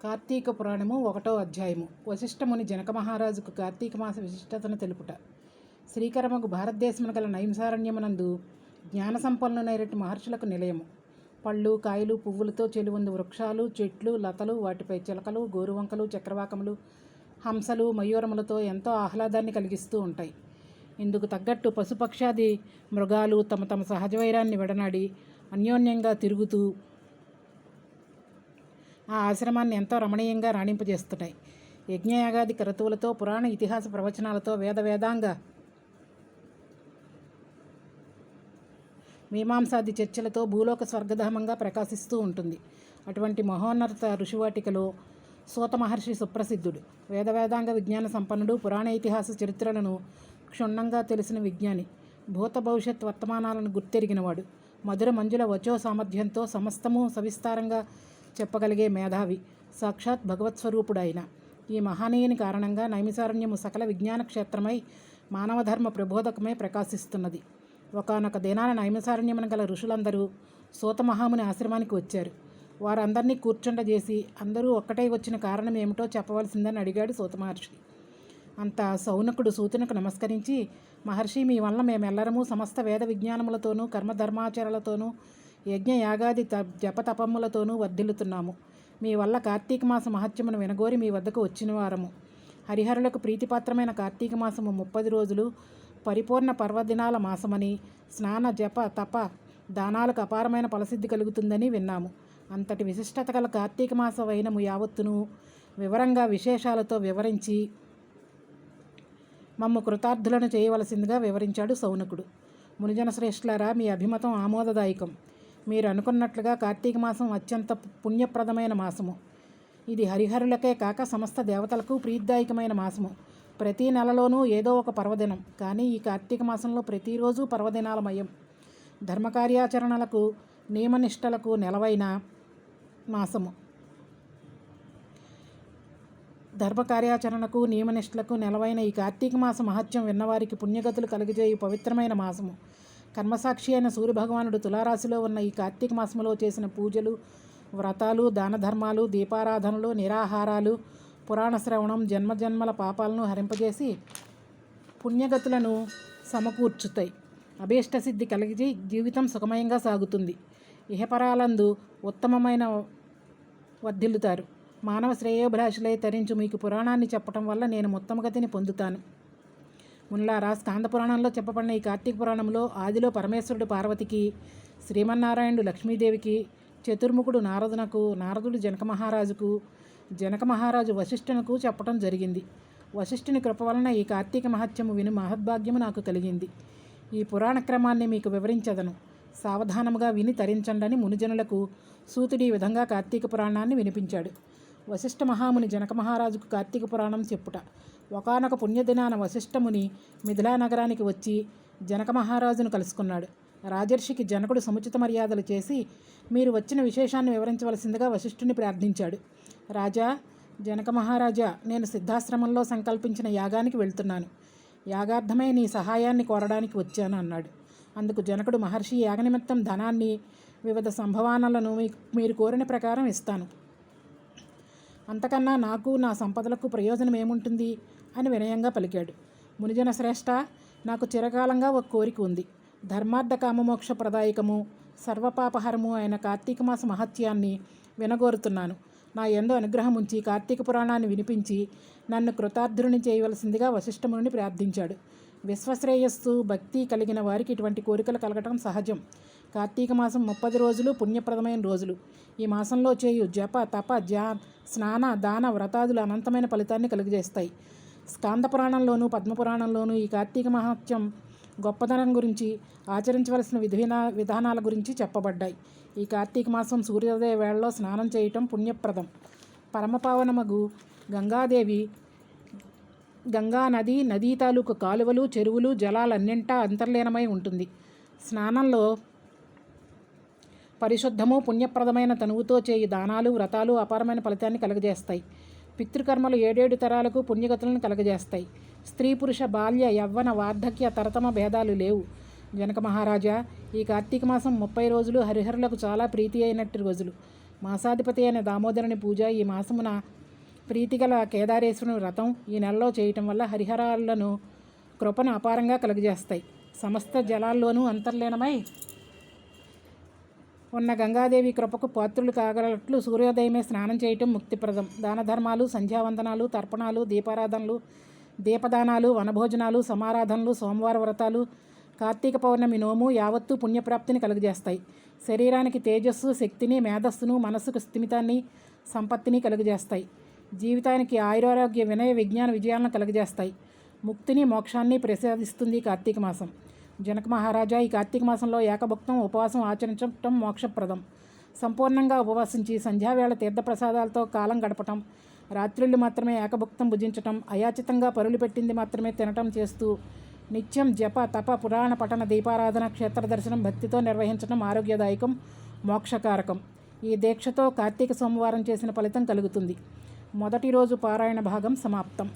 కార్తీక పురాణము 1వ అధ్యాయము. వశిష్ఠముని జనక మహారాజుకు కార్తీక మాస విశిష్టతను తెలుపుట. శ్రీకరముకు భారతదేశమున గల నైమిసారణ్యమునందు జ్ఞాన సంపన్నులైనటువంటి మహర్షులకు నిలయము. పళ్ళు, కాయలు, పువ్వులతో చెలువందు వృక్షాలు, చెట్లు, లతలు, వాటిపై చిలకలు, గోరువంకలు, చక్రవాకములు, హంసలు, మయూరములతో ఎంతో ఆహ్లాదాన్ని కలిగిస్తూ ఉంటాయి. ఇందుకు తగ్గట్టు పశుపక్షాది మృగాలు తమ తమ సహజ వైరాన్ని విడనాడి అన్యోన్యంగా తిరుగుతూ ఆ ఆశ్రమాన్ని ఎంతో రమణీయంగా రాణింపజేస్తున్నాయి. యజ్ఞయాగాది క్రతువులతో, పురాణ ఇతిహాస ప్రవచనాలతో, వేదాంగ మీమాంసాది చర్చలతో భూలోక స్వర్గధామంగా ప్రకాశిస్తూ ఉంటుంది. అటువంటి మహోన్నత ఋషివాటికలో సూత మహర్షి సుప్రసిద్ధుడు. వేదాంగ విజ్ఞాన సంపన్నుడు, పురాణ ఇతిహాస చరిత్రలను క్షుణ్ణంగా తెలిసిన విజ్ఞాని, భూత భవిష్యత్ వర్తమానాలను గుర్తెరిగినవాడు, మధుర మంజుల వచో సామర్థ్యంతో సమస్తము సవిస్తారంగా చెప్పగలిగే మేధావి, సాక్షాత్ భగవత్ స్వరూపుడైన ఈ మహానీయుని కారణంగా నైమిసారణ్యము సకల విజ్ఞాన క్షేత్రమై మానవధర్మ ప్రబోధకమై ప్రకాశిస్తున్నది. ఒకానొక దినాన నైమిసారణ్యమున గల ఋషులందరూ సూతమహాముని ఆశ్రమానికి వచ్చారు. వారందరినీ కూర్చుండజేసి అందరూ ఒక్కటై వచ్చిన కారణం ఏమిటో చెప్పవలసిందని అడిగాడు సూత మహర్షి. అంత సౌనకుడు సూతునకు నమస్కరించి, మహర్షి, మీ వల్ల మేమెల్లరము సమస్త వేద విజ్ఞానములతోనూ కర్మధర్మాచరణలతోనూ యజ్ఞ యాగాది జపతపములతోనూ వర్ధిల్లుతున్నాము. మీ వల్ల కార్తీక మాస మహత్యమును వినగోరి మీ వద్దకు వచ్చిన వారము. హరిహరులకు ప్రీతిపాత్రమైన కార్తీక మాసము 30 రోజులు పరిపూర్ణ పర్వదినాల మాసమని, స్నాన జప తప దానాలకు అపారమైన ఫలసిద్ధి కలుగుతుందని విన్నాము. అంతటి విశిష్టత గల కార్తీక మాస వైనము యావత్తును వివరంగా విశేషాలతో వివరించి మమ్ము కృతార్థులను చేయవలసిందిగా వివరించాడు సౌనకుడు. మునిజన శ్రేష్ఠులారా, మీ అభిమతం ఆమోదదాయకం. మీరు అనుకున్నట్లుగా కార్తీక మాసం అత్యంత పుణ్యప్రదమైన మాసము. ఇది హరిహరులకే కాక సమస్త దేవతలకు ప్రీతిదాయకమైన మాసము. ప్రతి నెలలోనూ ఏదో ఒక పర్వదినం, కానీ ఈ కార్తీక మాసంలో ప్రతిరోజు పర్వదినాలమయం. ధర్మకార్యాచరణలకు నియమనిష్టలకు నెలవైన మాసము. ధర్మకార్యాచరణకు నియమనిష్టలకు నెలవైన ఈ కార్తీక మాస మహత్యం విన్నవారికి పుణ్యగతులు కలిగజేయు పవిత్రమైన మాసము. కర్మసాక్షి అయిన సూర్యభగవానుడు తులారాశిలో ఉన్న ఈ కార్తీక మాసంలో చేసిన పూజలు, వ్రతాలు, దాన ధర్మాలు, దీపారాధనలు, నిరాహారాలు, పురాణ శ్రవణం జన్మజన్మల పాపాలను హరింపజేసి పుణ్యగతులను సమకూర్చుతాయి. అభీష్టసిద్ధి కలిగి జీవితం సుఖమయంగా సాగుతుంది. ఇహపరాలందు ఉత్తమమైన వర్ధిల్లుతారు. మానవ శ్రేయోభిలాషులై తరించు మీకు పురాణాన్ని చెప్పటం వల్ల నేను ఉత్తమగతిని పొందుతాను. మున్లారా, స్కాంద పురాణంలో చెప్పబడిన ఈ కార్తీక పురాణంలో ఆదిలో పరమేశ్వరుడు పార్వతికి, శ్రీమన్నారాయణుడు లక్ష్మీదేవికి, చతుర్ముఖుడు నారదునకు, నారదుడు జనక మహారాజుకు, జనక మహారాజు వశిష్ఠునకు చెప్పటం జరిగింది. వశిష్ఠుని కృప వలన ఈ కార్తీక మహత్యము విని మహద్భాగ్యము నాకు కలిగింది. ఈ పురాణ క్రమాన్ని మీకు వివరించదను. సావధానముగా విని తరించండని మునిజనులకు సూతుడి ఈ విధంగా కార్తీక పురాణాన్ని వినిపించాడు. వశిష్ఠ మహాముని జనక మహారాజుకు కార్తీక పురాణం చెప్పుట. ఒకానొక పుణ్యదినాన వశిష్ఠముని మిథిలా నగరానికి వచ్చి జనక మహారాజును కలుసుకున్నాడు. రాజర్షికి జనకుడు సముచిత మర్యాదలు చేసి మీరు వచ్చిన విశేషాన్ని వివరించవలసిందిగా వశిష్ఠుని ప్రార్థించాడు. రాజా, జనక మహారాజా, నేను సిద్ధాశ్రమంలో సంకల్పించిన యాగానికి వెళ్తున్నాను. యాగార్థమై నీ సహాయాన్ని కోరడానికి వచ్చాను అన్నాడు. అందుకు జనకుడు, మహర్షి, యాగనిమిత్తం ధనాన్ని, వివిధ సంభవానాలను మీరు కోరిన ప్రకారం ఇస్తాను. అంతకన్నా నాకు నా సంపదలకు ప్రయోజనం ఏముంటుంది అని వినయంగా పలికాడు. మునిజన శ్రేష్ఠ, నాకు చిరకాలంగా ఒక కోరిక ఉంది. ధర్మార్థ కామమోక్ష ప్రదాయకము, సర్వపాపహరము అయిన కార్తీక మాస మహత్యాన్ని వినగోరుతున్నాను. నా యందు అనుగ్రహం ఉంచి కార్తీక పురాణాన్ని వినిపించి నన్ను కృతార్థుని చేయవలసిందిగా వశిష్ఠముని ప్రార్థించాడు. విశ్వశ్రేయస్సు భక్తి కలిగిన వారికి ఇటువంటి కోరికలు కలగటం సహజం. కార్తీక మాసం 30 రోజులు పుణ్యప్రదమైన రోజులు. ఈ మాసంలో చేయు జప తప స్నాన దాన వ్రతాదులు అనంతమైన ఫలితాన్ని కలుగజేస్తాయి. స్కాంద పురాణంలోనూ పద్మపురాణంలోనూ ఈ కార్తీక మహత్యం గొప్పదనం గురించి, ఆచరించవలసిన విధానాల గురించి చెప్పబడ్డాయి. ఈ కార్తీక మాసం సూర్యోదయ వేళలో స్నానం చేయటం పుణ్యప్రదం. పరమపావనమగు గంగాదేవి, గంగా నదీ తాలూకు కాలువలు, చెరువులు, జలాలన్నింటా అంతర్లీనమై ఉంటుంది. స్నానంలో పరిశుద్ధము పుణ్యప్రదమైన తనువుతో చేయి దానాలు, వ్రతాలు అపారమైన ఫలితాన్ని కలుగజేస్తాయి. పితృకర్మలు 7 తరాలకు పుణ్యగతులను కలుగజేస్తాయి. స్త్రీ పురుష బాల్య యవ్వన వార్ధక్య తరతమ భేదాలు లేవు. జనక మహారాజా, ఈ కార్తీక మాసం 30 రోజులు హరిహరులకు చాలా ప్రీతి అయినట్టు రోజులు. మాసాధిపతి అయిన దామోదరుని పూజ, ఈ మాసమున ప్రీతిగల కేదారేశ్వరుని వ్రతం ఈ నెలలో చేయటం వల్ల హరిహరాలను కృపను అపారంగా కలుగజేస్తాయి. సమస్త జలాల్లోనూ అంతర్లీనమై ఉన్న గంగాదేవి కృపకు పాత్రులు కాగలట్లు సూర్యోదయమే స్నానం చేయటం ముక్తిప్రదం. దాన ధర్మాలు, సంధ్యావందనాలు, తర్పణాలు, దీపారాధనలు, దీపదానాలు, వనభోజనాలు, సమారాధనలు, సోమవార వ్రతాలు, కార్తీక పౌర్ణమి నోము యావత్తూ పుణ్యప్రాప్తిని కలుగజేస్తాయి. శరీరానికి తేజస్సు, శక్తిని, మేధస్సును, మనస్సుకు స్థిమితాన్ని, సంపత్తిని కలుగజేస్తాయి. జీవితానికి ఆయురారోగ్య, వినయ, విజ్ఞాన విజయాలను కలుగజేస్తాయి. ముక్తిని, మోక్షాన్ని ప్రసాదిస్తుంది కార్తీక మాసం. జనక మహారాజా, ఈ కార్తీక మాసంలో ఏకభుక్తం ఉపవాసం ఆచరించటం మోక్షప్రదం. సంపూర్ణంగా ఉపవాసించి సంధ్యావేళ తీర్థప్రసాదాలతో కాలం గడపటం, రాత్రిళ్ళు మాత్రమే ఏకభుక్తం భుజించటం, అయాచితంగా పరులు పెట్టింది మాత్రమే తినటం చేస్తూ నిత్యం జప, తప, పురాణ పఠన, దీపారాధన, క్షేత్ర దర్శనం భక్తితో నిర్వహించడం ఆరోగ్యదాయకం, మోక్షకారకం. ఈ దీక్షతో కార్తీక సోమవారం చేసిన ఫలితం కలుగుతుంది. మొదటి రోజు పారాయణ భాగం సమాప్తం.